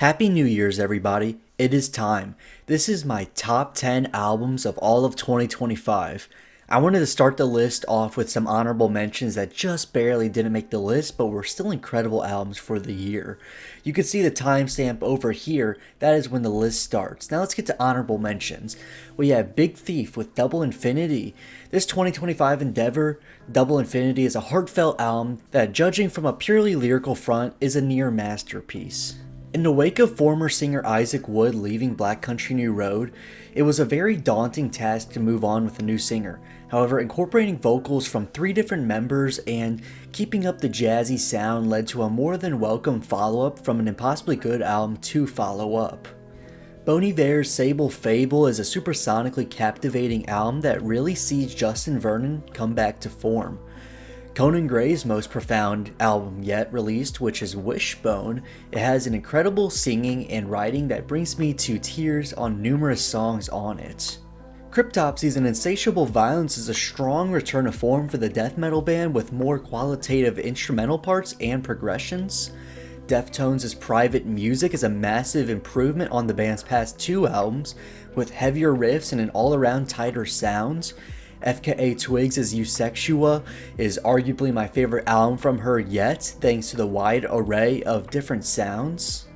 Happy New Year's, everybody. It is time. This is my top 10 albums of all of 2025. I wanted to start the list off with some honorable mentions that just barely didn't make the list, but were still incredible albums for the year. You can see the timestamp over here. That is when the list starts. Now let's get to honorable mentions. We have Big Thief with Double Infinity. This 2025 endeavor, Double Infinity, is a heartfelt album that, judging from a purely lyrical front, is a near masterpiece. In the wake of former singer Isaac Wood leaving Black Country New Road, it was a very daunting task to move on with a new singer. However, incorporating vocals from 3 different members and keeping up the jazzy sound led to a more than welcome follow-up from an impossibly good album to follow up. Bon Iver's SABLE fABLE is a supersonically captivating album that really sees Justin Vernon come back to form. Conan Gray's most profound album yet released, which is Wishbone, it has an incredible singing and writing that brings me to tears on numerous songs on it. Cryptopsy's and Insatiable Violence is a strong return to form for the death metal band with more qualitative instrumental parts and progressions. Deftones' Private Music is a massive improvement on the band's past 2 albums, with heavier riffs and an all-around tighter sound. FKA Twigs' Eusexua is arguably my favorite album from her yet, thanks to the wide array of different sounds.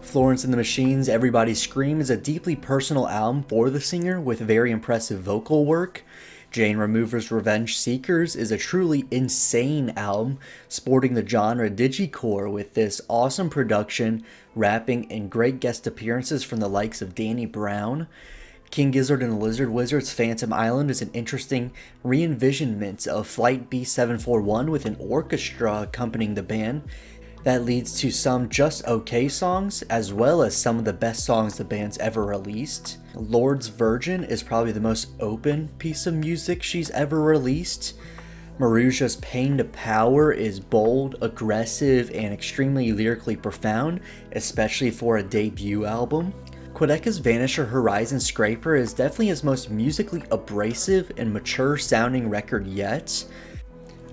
Florence and the Machine's Everybody Scream is a deeply personal album for the singer with very impressive vocal work. Jane Remover's Revengeseekerz is a truly insane album, sporting the genre digicore with this awesome production, rapping, and great guest appearances from the likes of Danny Brown. King Gizzard and the Lizard Wizard's Phantom Island is an interesting re-envisionment of Flight B741 with an orchestra accompanying the band that leads to some just okay songs, as well as some of the best songs the band's ever released. Lorde's Virgin is probably the most open piece of music she's ever released. Maruja's Pain to Power is bold, aggressive, and extremely lyrically profound, especially for a debut album. Quadeca's Vanisher Horizon Scraper is definitely his most musically abrasive and mature sounding record yet.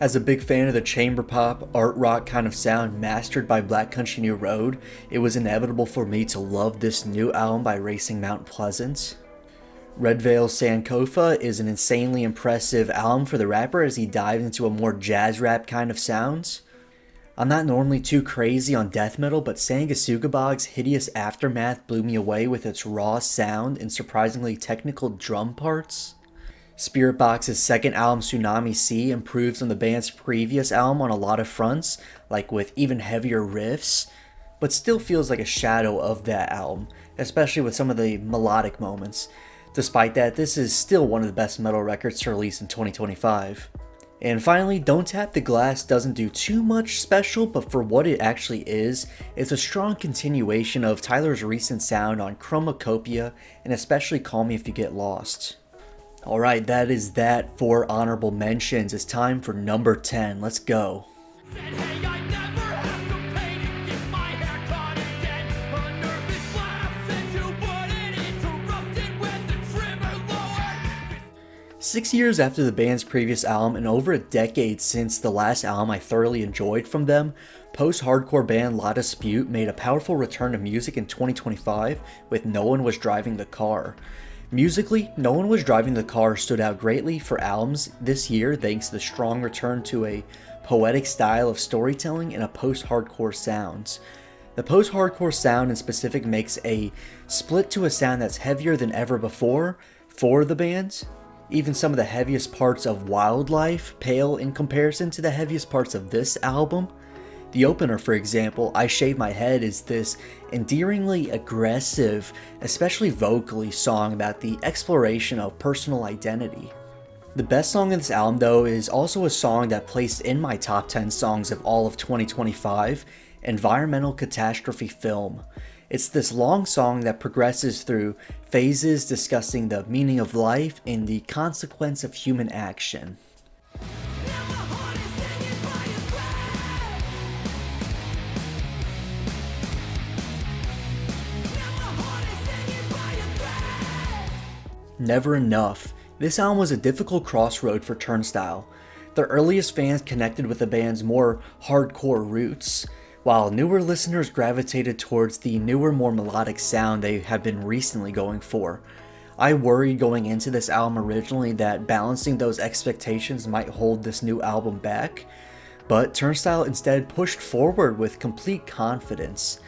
As a big fan of the chamber pop, art rock kind of sound mastered by Black Country New Road, it was inevitable for me to love this new album by Racing Mount Pleasant. Redveil's Sankofa is an insanely impressive album for the rapper as he dives into a more jazz rap kind of sounds. I'm not normally too crazy on death metal, but Sanguisugabogg's Hideous Aftermath blew me away with its raw sound and surprisingly technical drum parts. Spiritbox's second album, Tsunami Sea, improves on the band's previous album on a lot of fronts, like with even heavier riffs, but still feels like a shadow of that album, especially with some of the melodic moments. Despite that, this is still one of the best metal records to release in 2025. And finally, Don't Tap the Glass doesn't do too much special, but for what it actually is, it's a strong continuation of Tyler's recent sound on Chromacopia, and especially Call Me If You Get Lost. Alright, that is that for honorable mentions. It's time for number 10. Let's go. Six years after the band's previous album and over a decade since the last album I thoroughly enjoyed from them, post-hardcore band La Dispute made a powerful return to music in 2025 with No One Was Driving the Car. Musically, No One Was Driving the Car stood out greatly for albums this year thanks to the strong return to a poetic style of storytelling and a post-hardcore sound. The post-hardcore sound in specific makes a split to a sound that's heavier than ever before for the band. Even some of the heaviest parts of Wildlife pale in comparison to the heaviest parts of this album. The opener, for example, I Shave My Head, is this endearingly aggressive, especially vocally, song about the exploration of personal identity. The best song in this album, though, is also a song that placed in my top 10 songs of all of 2025, Environmental Catastrophe Film. It's this long song that progresses through phases discussing the meaning of life and the consequence of human action. Never Enough. This album was a difficult crossroad for Turnstile. Their earliest fans connected with the band's more hardcore roots, while newer listeners gravitated towards the newer, more melodic sound they have been recently going for. I worried going into this album originally that balancing those expectations might hold this new album back, but Turnstile instead pushed forward with complete confidence.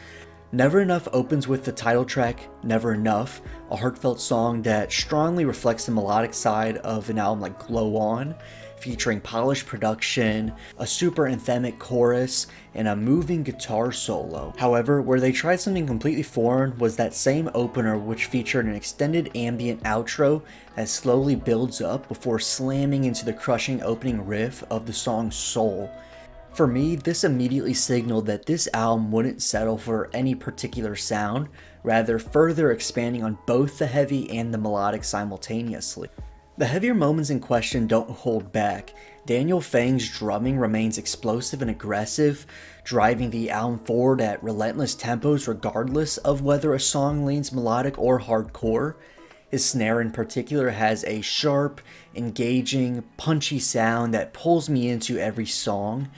Never Enough opens with the title track, Never Enough, a heartfelt song that strongly reflects the melodic side of an album like Glow On, featuring polished production, a super anthemic chorus, and a moving guitar solo. However, where they tried something completely foreign was that same opener, which featured an extended ambient outro that slowly builds up before slamming into the crushing opening riff of the song Soul. For me, this immediately signaled that this album wouldn't settle for any particular sound, rather further expanding on both the heavy and the melodic simultaneously. The heavier moments in question don't hold back. Daniel Fang's drumming remains explosive and aggressive, driving the album forward at relentless tempos regardless of whether a song leans melodic or hardcore. His snare in particular has a sharp, engaging, punchy sound that pulls me into every song.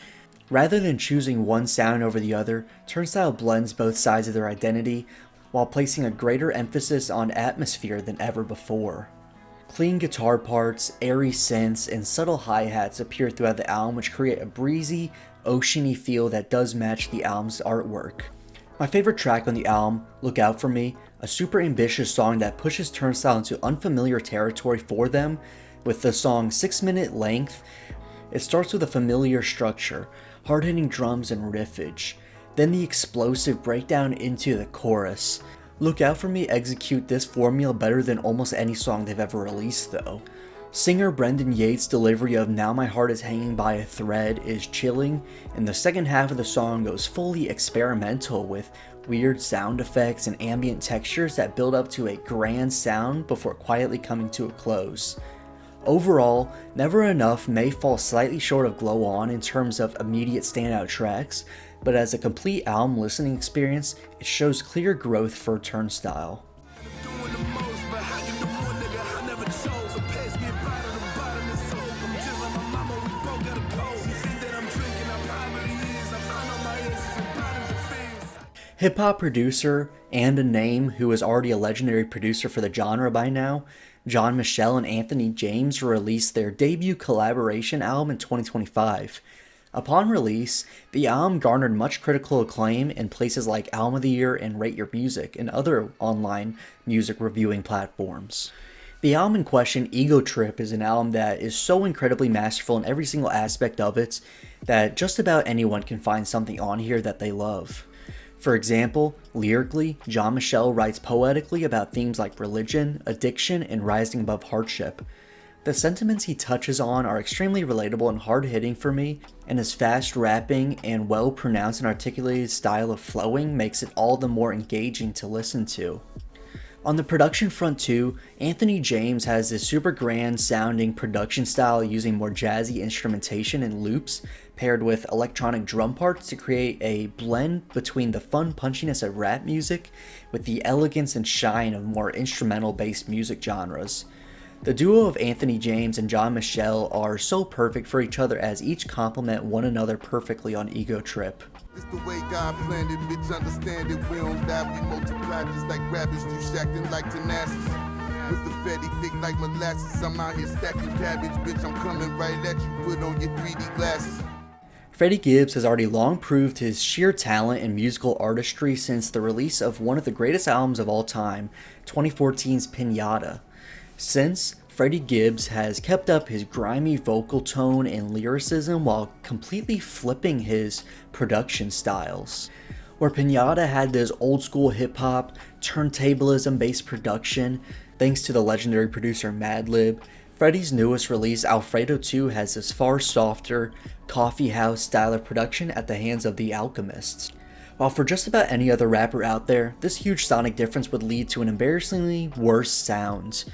Rather than choosing one sound over the other, Turnstile blends both sides of their identity while placing a greater emphasis on atmosphere than ever before. Clean guitar parts, airy synths, and subtle hi-hats appear throughout the album, which create a breezy, oceany feel that does match the album's artwork. My favorite track on the album, Look Out For Me, a super ambitious song that pushes Turnstile into unfamiliar territory for them, with the song's 6-minute length. It starts with a familiar structure, hard-hitting drums and riffage, then the explosive breakdown into the chorus. Look Out For Me execute this formula better than almost any song they've ever released though. Singer Brendan Yates' delivery of Now My Heart Is Hanging By a Thread is chilling, and the second half of the song goes fully experimental with weird sound effects and ambient textures that build up to a grand sound before quietly coming to a close. Overall, Never Enough may fall slightly short of Glow On in terms of immediate standout tracks, but as a complete album listening experience, it shows clear growth for Turnstile. Hip-hop producer and a name who is already a legendary producer for the genre by now, John Michel and Anthony James released their debut collaboration album in 2025. Upon release, the album garnered much critical acclaim in places like Album of the Year and Rate Your Music and other online music reviewing platforms. The album in question, Egotrip, is an album that is so incredibly masterful in every single aspect of it that just about anyone can find something on here that they love. For example, lyrically, John Michel writes poetically about themes like religion, addiction, and rising above hardship. The sentiments he touches on are extremely relatable and hard-hitting for me, and his fast rapping and well-pronounced and articulated style of flowing makes it all the more engaging to listen to. On the production front too, Anthony James has this super grand sounding production style using more jazzy instrumentation and loops paired with electronic drum parts to create a blend between the fun punchiness of rap music with the elegance and shine of more instrumental based music genres. The duo of Anthony James and John Michel are so perfect for each other as each complement one another perfectly on Egotrip. It's the way God planned it, bitch, understand it. We don't die, we multiply just like rabbits, you shacking like tenacity. With the fatty thick like molasses, I'm out here stacking cabbage, bitch, I'm coming right at you, put on your 3D glasses. Freddie Gibbs has already long proved his sheer talent and musical artistry since the release of one of the greatest albums of all time, 2014's Pinata. Since, Freddie Gibbs has kept up his grimy vocal tone and lyricism while completely flipping his production styles. Where Pinata had this old school hip hop, turntablism based production, thanks to the legendary producer Madlib, Freddie's newest release, Alfredo 2, has this far softer, coffee house style of production at the hands of The Alchemists. While for just about any other rapper out there, this huge sonic difference would lead to an embarrassingly worse sound.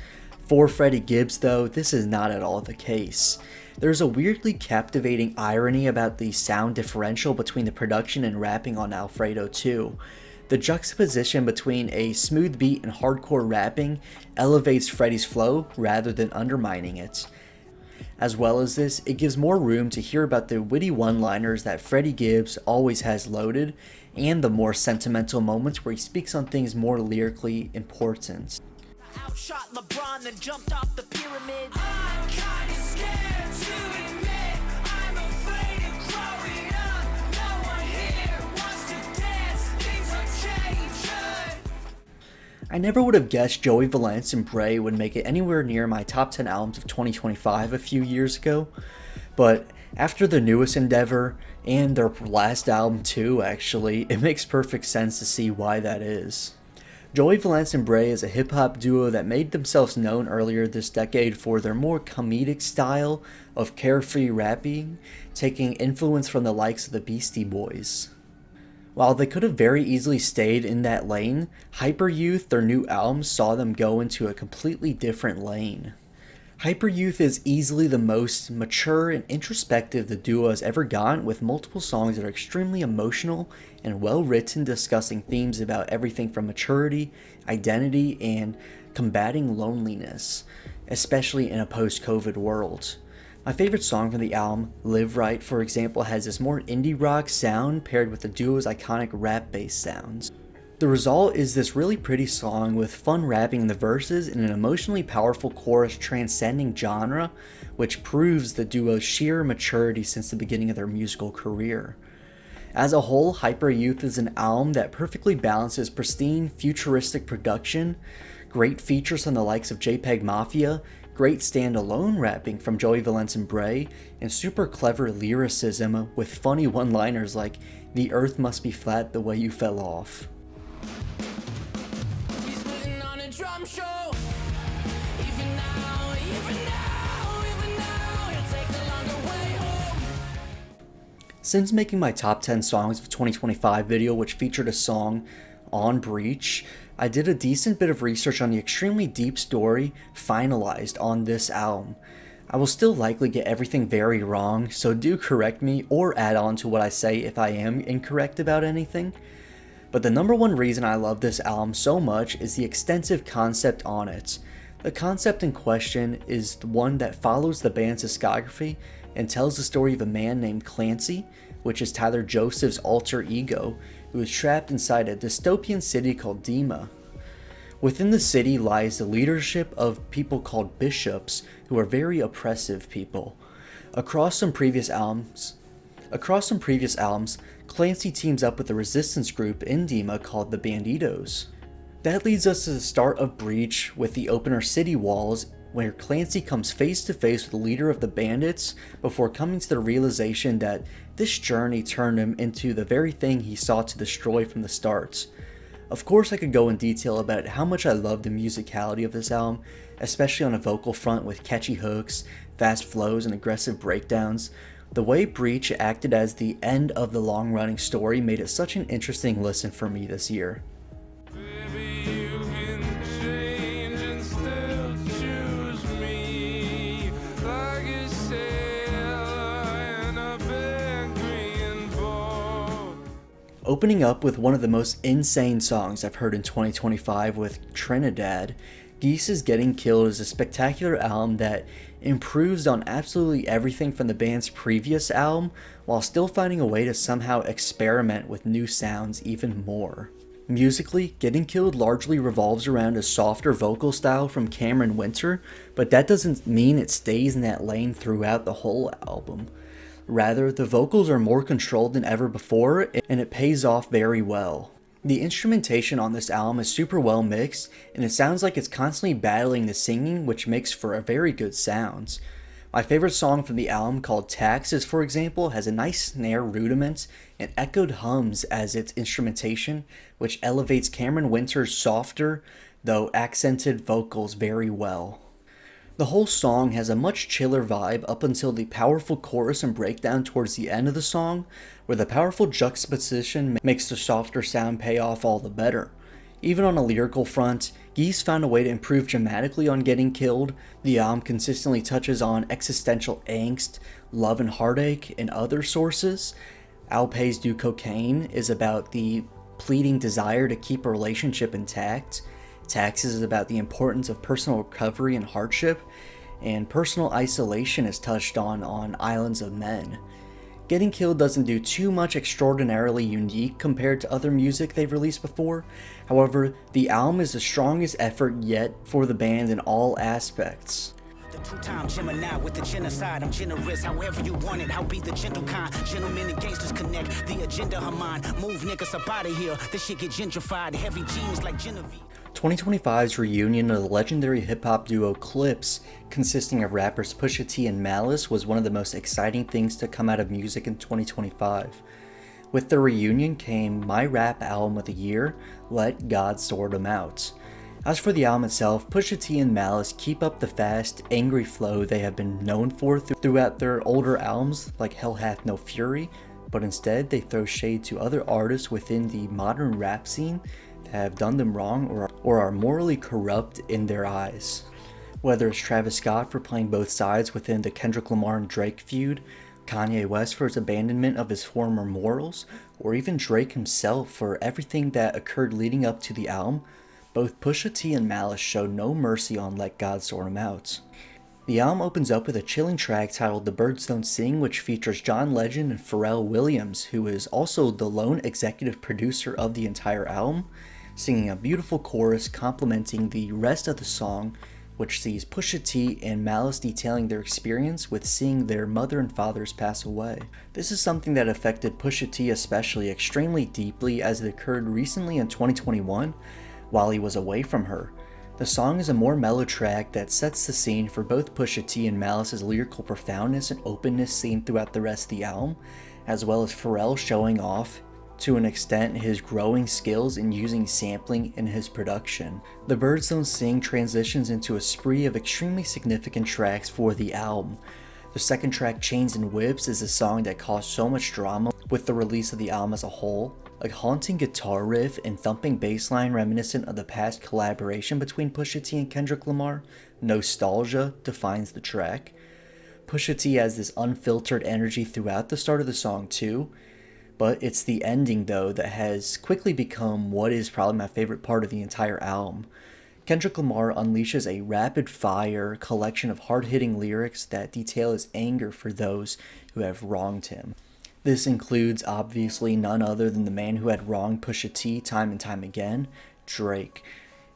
For Freddie Gibbs though, this is not at all the case. There's a weirdly captivating irony about the sound differential between the production and rapping on Alfredo 2. The juxtaposition between a smooth beat and hardcore rapping elevates Freddie's flow rather than undermining it. As well as this, it gives more room to hear about the witty one-liners that Freddie gives always has loaded, and the more sentimental moments where he speaks on things more lyrically important. Outshot LeBron, then jumped off the pyramid. I'm kinda scared to admit I'm afraid of growing up. No one here wants to dance, things are changing. I never would have guessed Joey Valence and Bray would make it anywhere near my top 10 albums of 2025 a few years ago, but after the newest endeavor, and their last album too actually, it makes perfect sense to see why that is. Joey Valence and Bray is a hip-hop duo that made themselves known earlier this decade for their more comedic style of carefree rapping, taking influence from the likes of the Beastie Boys. While they could have very easily stayed in that lane, Hyper Youth, their new album, saw them go into a completely different lane. Hyper Youth is easily the most mature and introspective the duo has ever gotten, with multiple songs that are extremely emotional and well written, discussing themes about everything from maturity, identity, and combating loneliness, especially in a post-COVID world. My favorite song from the album, Live Right, for example, has this more indie rock sound paired with the duo's iconic rap-based sounds. The result is this really pretty song with fun rapping in the verses and an emotionally powerful chorus transcending genre, which proves the duo's sheer maturity since the beginning of their musical career. As a whole, Hyper Youth is an album that perfectly balances pristine, futuristic production, great features from the likes of JPEG Mafia, great standalone rapping from Joey Valence and Bray, and super clever lyricism with funny one-liners like, "The earth must be flat the way you fell off." Drum show. Even now, he'll take the longer way home. Since making my top 10 songs of 2025 video, which featured a song on Breach, I did a decent bit of research on the extremely deep story finalized on this album. I will still likely get everything very wrong, so do correct me or add on to what I say if I am incorrect about anything. But the number one reason I love this album so much is the extensive concept on it. The concept in question is the one that follows the band's discography and tells the story of a man named Clancy, which is Tyler Joseph's alter ego, who is trapped inside a dystopian city called Dima. Within the city lies the leadership of people called bishops, who are very oppressive people. Across some previous albums, Clancy teams up with a resistance group in Dima called the Banditos. That leads us to the start of Breach with the opener City Walls, where Clancy comes face to face with the leader of the bandits before coming to the realization that this journey turned him into the very thing he sought to destroy from the start. Of course, I could go in detail about how much I love the musicality of this album, especially on a vocal front with catchy hooks, fast flows, and aggressive breakdowns. The way Breach acted as the end of the long-running story made it such an interesting listen for me this year. Opening up with one of the most insane songs I've heard in 2025 with Trinidad, Geese is Getting Killed is a spectacular album that improves on absolutely everything from the band's previous album, while still finding a way to somehow experiment with new sounds even more. Musically, Getting Killed largely revolves around a softer vocal style from Cameron Winter, but that doesn't mean it stays in that lane throughout the whole album. Rather, the vocals are more controlled than ever before, and it pays off very well. The instrumentation on this album is super well mixed, and it sounds like it's constantly battling the singing, which makes for a very good sounds. My favorite song from the album, called Taxes, for example, has a nice snare rudiment and echoed hums as its instrumentation, which elevates Cameron Winter's softer, though accented vocals very well. The whole song has a much chiller vibe up until the powerful chorus and breakdown towards the end of the song, where the powerful juxtaposition makes the softer sound pay off all the better. Even on a lyrical front, Geese found a way to improve dramatically on Getting Killed. The album consistently touches on existential angst, love and heartache, and other sources. Alpay's Do Cocaine is about the pleading desire to keep a relationship intact. Taxes is about the importance of personal recovery and hardship, and personal isolation is touched on Islands of Men. Getting Killed doesn't do too much extraordinarily unique compared to other music they've released before. However, the album is the strongest effort yet for the band in all aspects. The two-time Gemini with the genocide. I'm generous, however you want it. I'll be the gentle kind. Gentlemen and gangsters connect. The agenda her mind. Move niggas up out of here. This shit get gentrified. Heavy jeans like Genevieve. 2025's reunion of the legendary hip-hop duo Clipse, consisting of rappers Pusha T and Malice, was one of the most exciting things to come out of music in 2025. With the reunion came my rap album of the year, Let God Sort 'Em Out. As for the album itself, Pusha T and Malice keep up the fast, angry flow they have been known for throughout their older albums like Hell Hath No Fury, but instead they throw shade to other artists within the modern rap scene that have done them wrong or are morally corrupt in their eyes. Whether it's Travis Scott for playing both sides within the Kendrick Lamar and Drake feud, Kanye West for his abandonment of his former morals, or even Drake himself for everything that occurred leading up to the album, both Pusha T and Malice showed no mercy on Let God Sort 'Em Out. The album opens up with a chilling track titled The Birds Don't Sing, which features John Legend and Pharrell Williams, who is also the lone executive producer of the entire album, singing a beautiful chorus complementing the rest of the song, which sees Pusha T and Malice detailing their experience with seeing their mother and fathers pass away. This is something that affected Pusha T especially extremely deeply, as it occurred recently in 2021 while he was away from her. The song is a more mellow track that sets the scene for both Pusha T and Malice's lyrical profoundness and openness seen throughout the rest of the album, as well as Pharrell showing off to an extent his growing skills in using sampling in his production. The Birds Don't Sing transitions into a spree of extremely significant tracks for the album. The second track, Chains and Whips, is a song that caused so much drama with the release of the album as a whole. A haunting guitar riff and thumping bass line reminiscent of the past collaboration between Pusha T and Kendrick Lamar, Nostalgia, defines the track. Pusha T has this unfiltered energy throughout the start of the song too, but it's the ending though that has quickly become what is probably my favorite part of the entire album. Kendrick Lamar unleashes a rapid-fire collection of hard-hitting lyrics that detail his anger for those who have wronged him. This includes obviously none other than the man who had wronged Pusha T time and time again, Drake.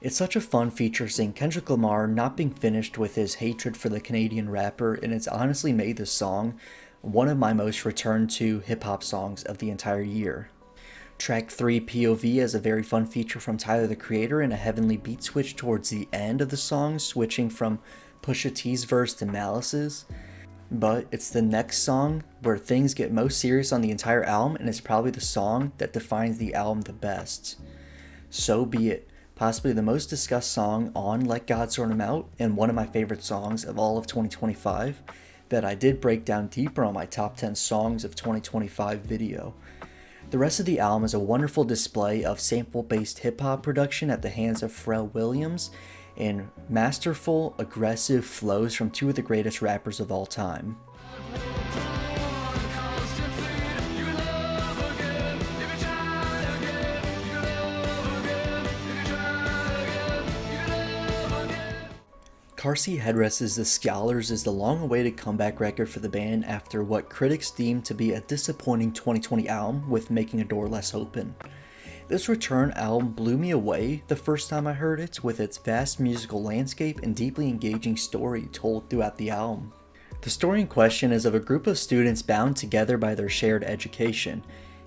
It's such a fun feature seeing Kendrick Lamar not being finished with his hatred for the Canadian rapper, and it's honestly made this song one of my most returned to hip-hop songs of the entire year. Track 3, POV, has a very fun feature from Tyler the Creator and a heavenly beat switch towards the end of the song, switching from Pusha T's verse to Malice's. But it's the next song where things get most serious on the entire album, and it's probably the song that defines the album the best. So Be It, possibly the most discussed song on Let God Sort 'Em Out, and one of my favorite songs of all of 2025, that I did break down deeper on my top 10 songs of 2025 video. The rest of the album is a wonderful display of sample-based hip-hop production at the hands of Pharrell Williams, and masterful, aggressive flows from two of the greatest rappers of all time. Car Seat Headrests' The Scholars is the long-awaited comeback record for the band after what critics deemed to be a disappointing 2020 album with Making a Door Less Open. This return album blew me away the first time I heard it, with its vast musical landscape and deeply engaging story told throughout the album. The story in question is of a group of students bound together by their shared education.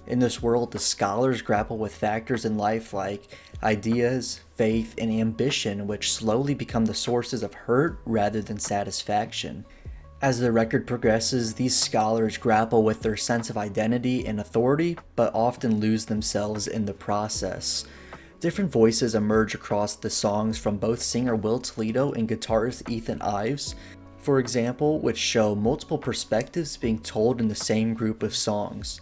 In this world, the scholars grapple with factors in life like ideas, faith, and ambition, which slowly become the sources of hurt rather than satisfaction. As the record progresses, these scholars grapple with their sense of identity and authority, but often lose themselves in the process. Different voices emerge across the songs from both singer Will Toledo and guitarist Ethan Ives, for example, which show multiple perspectives being told in the same group of songs.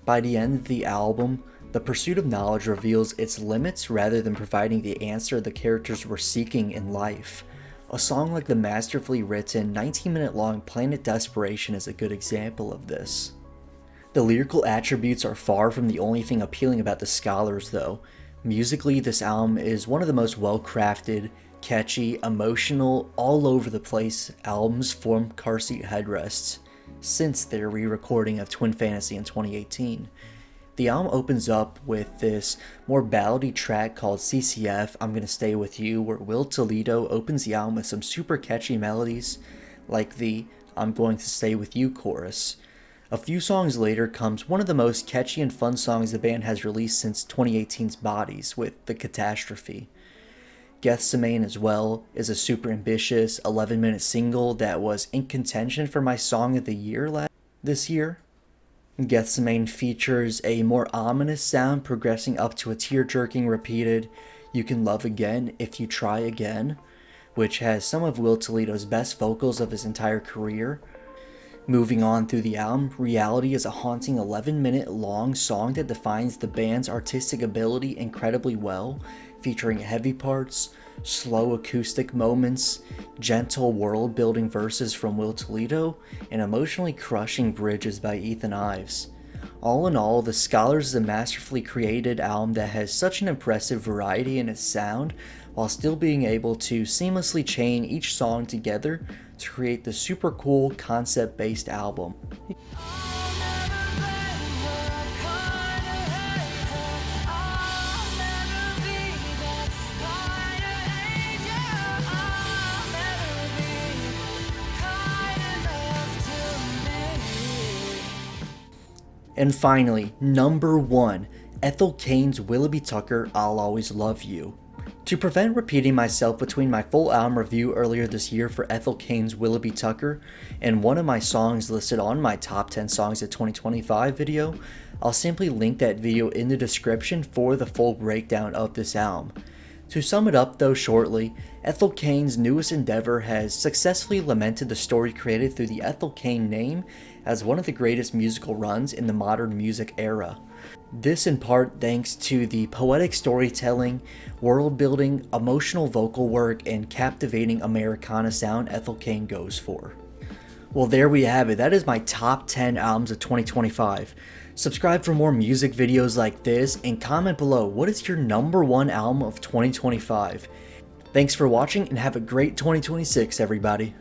By the end of the album, the pursuit of knowledge reveals its limits rather than providing the answer the characters were seeking in life. A song like the masterfully written 19-minute long Planet Desperation is a good example of this. The lyrical attributes are far from the only thing appealing about the Scholars though. Musically, this album is one of the most well-crafted, catchy, emotional, all over the place albums form car seat headrests since their re-recording of Twin Fantasy in 2018. The album opens up with this more ballady track called CCF, I'm Gonna Stay With You, where Will Toledo opens the album with some super catchy melodies like the I'm Going to Stay With You chorus. A few songs later comes one of the most catchy and fun songs the band has released since 2018's Bodies with The Catastrophe. Gethsemane as well is a super ambitious 11-minute single that was in contention for my Song of the Year this year. Gethsemane features a more ominous sound progressing up to a tear-jerking repeated You Can Love Again If You Try Again, which has some of Will Toledo's best vocals of his entire career. Moving on through the album, Reality is a haunting 11-minute long song that defines the band's artistic ability incredibly well, featuring heavy parts, slow acoustic moments, gentle world-building verses from Will Toledo, and emotionally crushing bridges by Ethan Ives. All in all, The Scholars is a masterfully created album that has such an impressive variety in its sound, while still being able to seamlessly chain each song together to create the super cool concept-based album. And finally, number 1, Ethel Cain's Willoughby Tucker, I'll Always Love You. To prevent repeating myself between my full album review earlier this year for Ethel Cain's Willoughby Tucker and one of my songs listed on my top 10 songs of 2025 video, I'll simply link that video in the description for the full breakdown of this album. To sum it up though shortly, Ethel Cain's newest endeavor has successfully lamented the story created through the Ethel Cain name as one of the greatest musical runs in the modern music era. This in part thanks to the poetic storytelling, world-building, emotional vocal work, and captivating Americana sound Ethel Cain goes for. Well, there we have it. That is my top 10 albums of 2025. Subscribe for more music videos like this and comment below what is your number 1 album of 2025. Thanks for watching and have a great 2026, everybody.